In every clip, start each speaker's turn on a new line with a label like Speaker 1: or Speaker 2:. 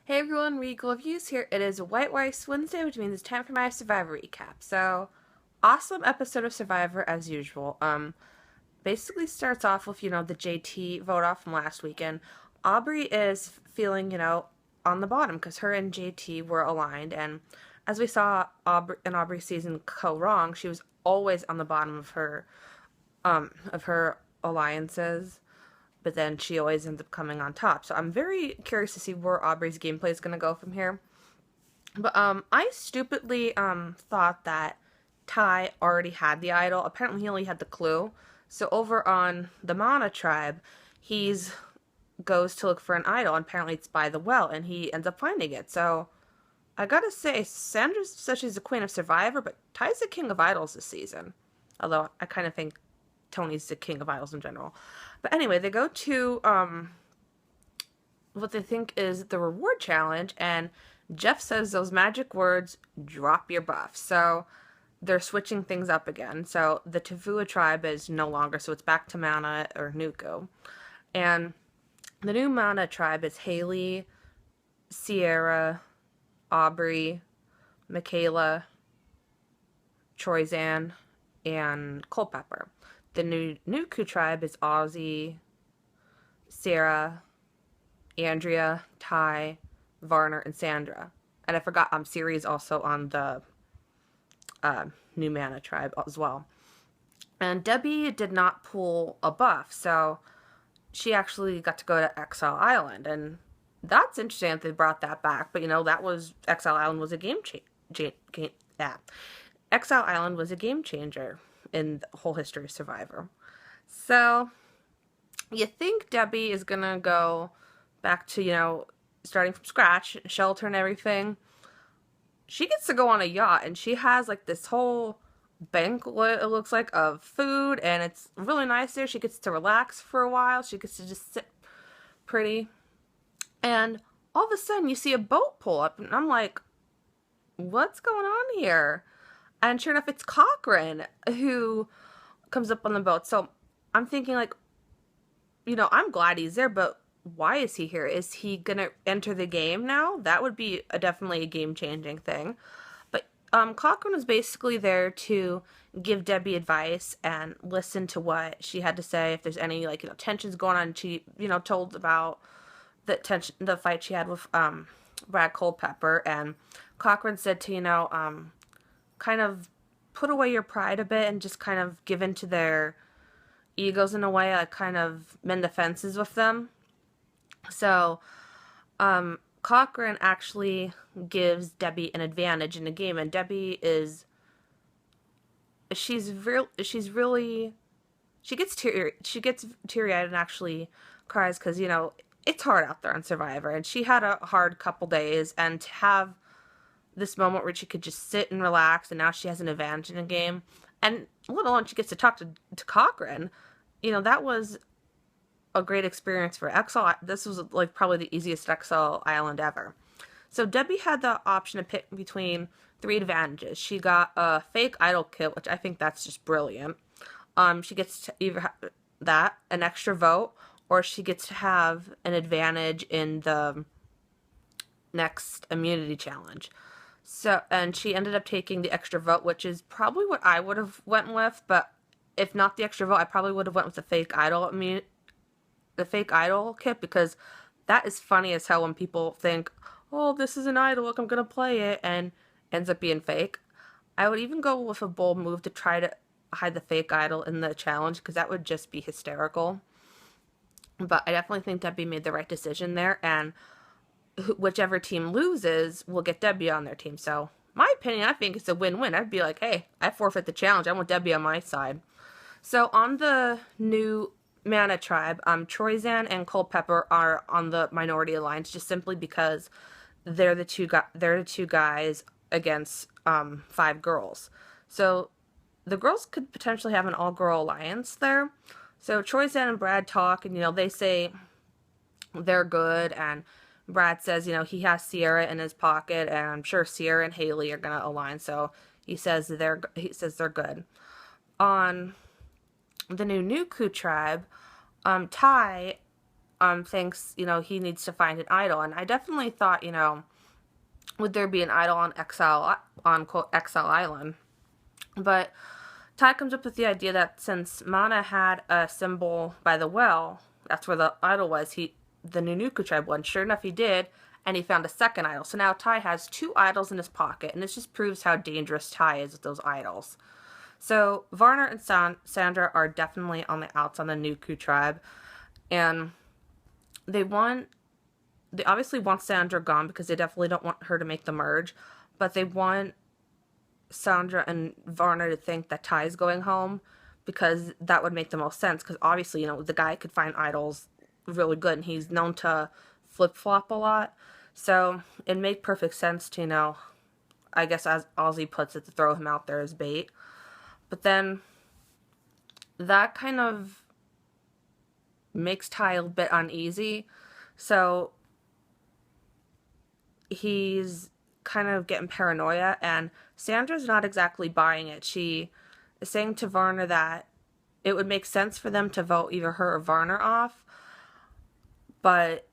Speaker 1: Hey everyone, Regal Reviews here. It is White Rice Wednesday, which means it's time for my Survivor recap. So, awesome episode of Survivor as usual. Basically starts off with, the JT vote off from last weekend. Aubrey is feeling, on the bottom because her and JT were aligned, and as we saw in Aubrey's season go wrong, she was always on the bottom of her alliances, but then she always ends up coming on top. So I'm very curious to see where Aubrey's gameplay is going to go from here. But I stupidly thought that Ty already had the idol. Apparently, he only had the clue. So over on the Mana tribe, he's goes to look for an idol, and apparently it's by the well, and he ends up finding it. So I gotta say, Sandra says she's the queen of Survivor, but Ty's the king of idols this season. Although I kind of think Tony's the king of idols in general. But anyway, they go to what they think is the reward challenge, and Jeff says those magic words, drop your buff. So they're switching things up again. So the Tavua tribe is no longer, so it's back to Mana or Nuku. And the new Mana tribe is Haley, Sierra, Aubrey, Michaela, Troyzan, and Culpepper. The new Nuku tribe is Ozzy, Sarah, Andrea, Ty, Varner, and Sandra. And I forgot, Siri is also on the new Mana tribe as well. And Debbie did not pull a buff, so she actually got to go to Exile Island, and that's interesting that they brought that back. But that was Exile Island was a Exile Island was a game changer in the whole history of Survivor. So you think Debbie is gonna go back to, starting from scratch, shelter and everything. She gets to go on a yacht, and she has like this whole banquet, it looks like, of food, and it's really nice there. She gets to relax for a while. She gets to just sit pretty. And all of a sudden you see a boat pull up, and I'm like, what's going on here? And sure enough, it's Cochran who comes up on the boat. So I'm thinking, like, I'm glad he's there, but why is he here? Is he gonna enter the game now? That would be definitely a game-changing thing. But Cochran was basically there to give Debbie advice and listen to what she had to say. If there's any tensions going on, she told about the fight she had with Brad Culpepper, and Cochran said to kind of put away your pride a bit and just kind of give in to their egos in a way, like kind of mend the fences with them. So, Cochran actually gives Debbie an advantage in the game, and Debbie she's really, she gets teary-eyed and actually cries because, it's hard out there on Survivor, and she had a hard couple days, and to have this moment where she could just sit and relax, and now she has an advantage in the game, and let alone she gets to talk to Cochran, that was a great experience for Exile. This was like probably the easiest Exile Island ever. So Debbie had the option to pick between three advantages. She got a fake idol kit, which I think that's just brilliant. She gets to either have that, an extra vote, or she gets to have an advantage in the next immunity challenge. So, and she ended up taking the extra vote, which is probably what I would have went with, but if not the extra vote, I probably would have went with the fake idol kit, because that is funny as hell when people think, oh, this is an idol, look, I'm gonna play it, and ends up being fake. I would even go with a bold move to try to hide the fake idol in the challenge, because that would just be hysterical. But I definitely think Debbie made the right decision there, and whichever team loses will get Debbie on their team. So, my opinion, I think it's a win-win. I'd be like, hey, I forfeit the challenge. I want Debbie on my side. So, on the new Mana tribe, Troyzan and Culpepper are on the minority alliance just simply because they're the two guys against 5 girls. So the girls could potentially have an all-girl alliance there. So Troyzan and Brad talk, and they say they're good, and Brad says he has Sierra in his pocket, and I'm sure Sierra and Haley are gonna align. So he says they're good. On the new Nuku tribe, Ty thinks, he needs to find an idol. And I definitely thought, would there be an idol on quote, Exile Island? But Ty comes up with the idea that since Mana had a symbol by the well, that's where the idol was, the Nunnuku tribe one. Sure enough, he did, and he found a second idol. So now Ty has 2 idols in his pocket, and this just proves how dangerous Ty is with those idols. So Varner and Sandra are definitely on the outs on the Nunnuku tribe, and they obviously want Sandra gone because they definitely don't want her to make the merge, but they want Sandra and Varner to think that Ty's going home because that would make the most sense, because obviously, the guy could find idols really good, and he's known to flip-flop a lot. So it made perfect sense to, I guess as Ozzy puts it, to throw him out there as bait. But then that kind of makes Ty a bit uneasy. So he's kind of getting paranoia, and Sandra's not exactly buying it. She is saying to Varner that it would make sense for them to vote either her or Varner off, but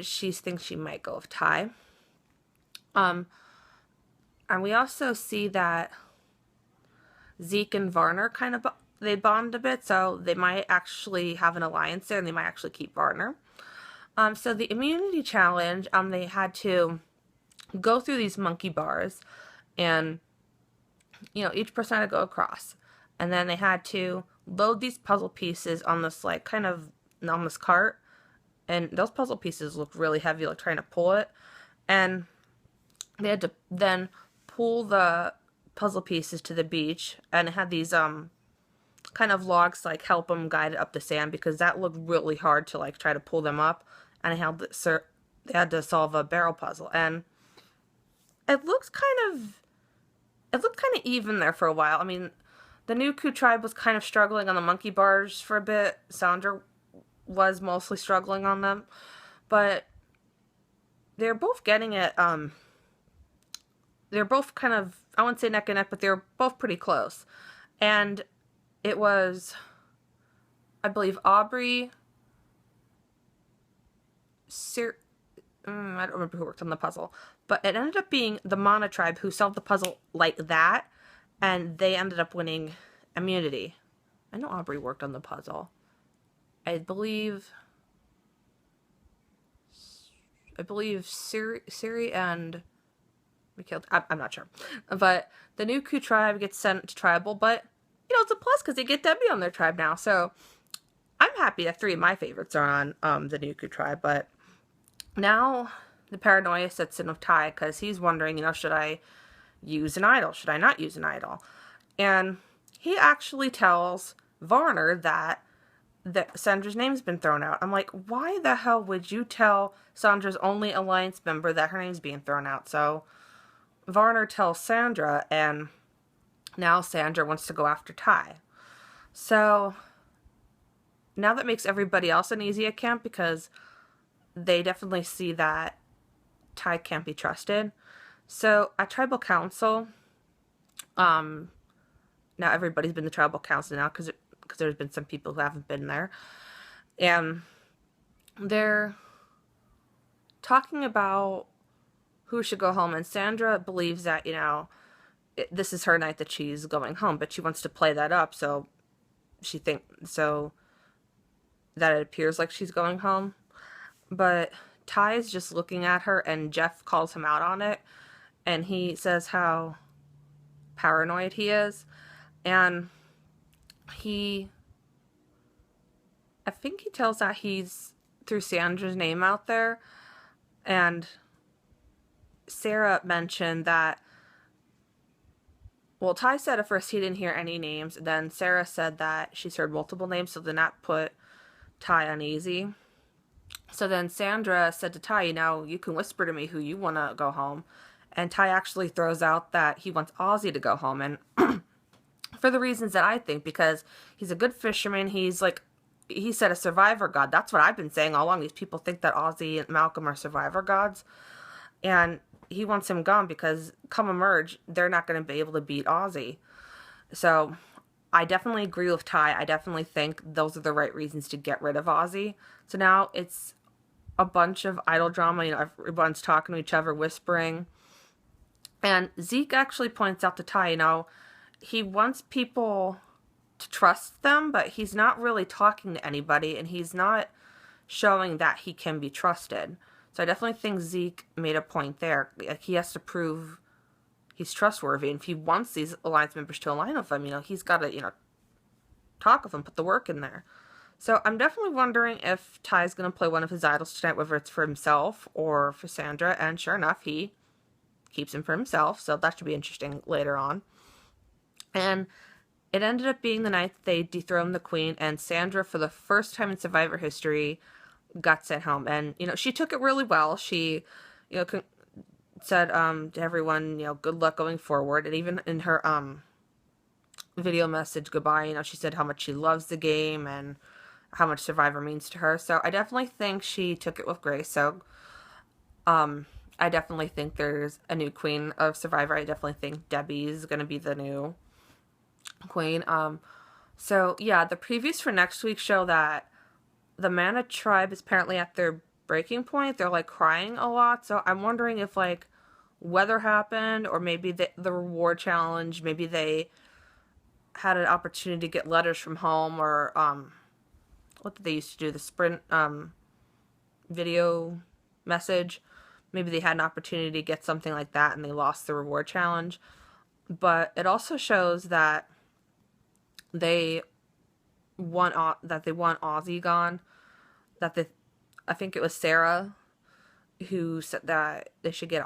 Speaker 1: she thinks she might go with Ty. And we also see that Zeke and Varner kind of they bond a bit, so they might actually have an alliance there, and they might actually keep Varner. So the immunity challenge, they had to go through these monkey bars, and each person had to go across, and then they had to load these puzzle pieces on this kind of on this cart, and those puzzle pieces looked really heavy, like trying to pull it, and they had to then pull the puzzle pieces to the beach, and it had these kind of logs to help them guide it up the sand, because that looked really hard to try to pull them up, and they had to solve a barrel puzzle, and it looked kind of even there for a while. I mean, the Nunnuku tribe was kind of struggling on the monkey bars for a bit. Sandra was mostly struggling on them, but they're both getting it. They're both kind of, I wouldn't say neck and neck, but they're both pretty close. And it was, I believe, Aubrey, I don't remember who worked on the puzzle, but it ended up being the Mana tribe who solved the puzzle like that, and they ended up winning immunity. I know Aubrey worked on the puzzle. I believe Siri and Mikhail, I'm not sure. But the Nunnuku tribe gets sent to tribal, but, it's a plus because they get Debbie on their tribe now. So I'm happy that 3 of my favorites are on the Nunnuku tribe, but now the paranoia sets in with Ty because he's wondering, should I use an idol? Should I not use an idol? And he actually tells Varner that Sandra's name's been thrown out. I'm like, why the hell would you tell Sandra's only alliance member that her name's being thrown out? So Varner tells Sandra, and now Sandra wants to go after Ty. So now that makes everybody else uneasy at camp, because they definitely see that Ty can't be trusted. So at tribal council, now everybody's been to tribal council now, because there's been some people who haven't been there, and they're talking about who should go home, and Sandra believes that this is her night that she's going home, but she wants to play that up so that it appears like she's going home. But Ty's just looking at her, and Jeff calls him out on it, and he says how paranoid he is, and I think he tells that he's threw Sandra's name out there, and Sarah mentioned that, well, Ty said at first he didn't hear any names, then Sarah said that she's heard multiple names, so then that put Ty uneasy. So then Sandra said to Ty, you can whisper to me who you want to go home, and Ty actually throws out that he wants Ozzy to go home, and for the reasons that I think, because he's a good fisherman, he said a survivor god. That's what I've been saying all along. These people think that Ozzy and Malcolm are survivor gods, and he wants him gone because come emerge, they're not going to be able to beat Ozzy. So I definitely agree with Ty. I definitely think those are the right reasons to get rid of Ozzy. So now it's a bunch of idol drama. You know, everyone's talking to each other, whispering. And Zeke actually points out to Ty, you know, he wants people to trust them, but he's not really talking to anybody, and he's not showing that he can be trusted. So I definitely think Zeke made a point there. Like, he has to prove he's trustworthy, and if he wants these alliance members to align with him, you know, he's got to, you know, talk with them, put the work in there. So I'm definitely wondering if Ty's going to play one of his idols tonight, whether it's for himself or for Sandra, and sure enough, he keeps him for himself, so that should be interesting later on. And it ended up being the night they dethroned the queen, and Sandra, for the first time in Survivor history, got sent home. And, you know, she took it really well. She, you know, said to everyone, you know, good luck going forward. And even in her video message goodbye, you know, she said how much she loves the game and how much Survivor means to her. So I definitely think she took it with grace. So I definitely think there's a new queen of Survivor. I definitely think Debbie's going to be the new queen. So yeah, the previews for next week show that the Mana tribe is apparently at their breaking point. They're like crying a lot. So I'm wondering if like weather happened, or maybe the reward challenge, maybe they had an opportunity to get letters from home, or what did they used to do, the sprint video message. Maybe they had an opportunity to get something like that and they lost the reward challenge. But it also shows that they want Ozzy gone. I think it was Sarah who said that they should get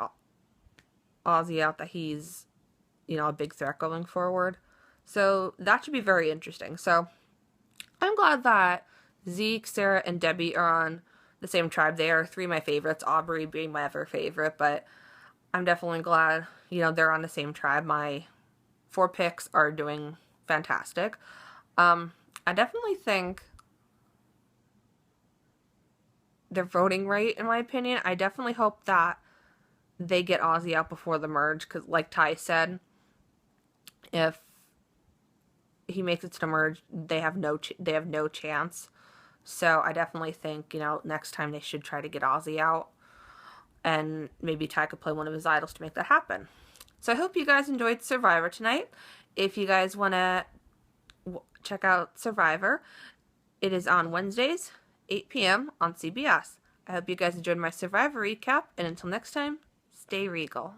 Speaker 1: Ozzy out, that he's, you know, a big threat going forward. So that should be very interesting. So I'm glad that Zeke, Sarah, and Debbie are on the same tribe. They are three of my favorites, Aubrey being my other favorite, but I'm definitely glad, you know, they're on the same tribe. My 4 picks are doing fantastic. I definitely think they're voting right, in my opinion. I definitely hope that they get Ozzy out before the merge, because like Ty said, if he makes it to the merge, they have no chance. So I definitely think, you know, next time they should try to get Ozzy out, and maybe Ty could play one of his idols to make that happen. So I hope you guys enjoyed Survivor tonight. If you guys want to check out Survivor, it is on Wednesdays, 8 p.m. on CBS. I hope you guys enjoyed my Survivor recap, and until next time, stay regal.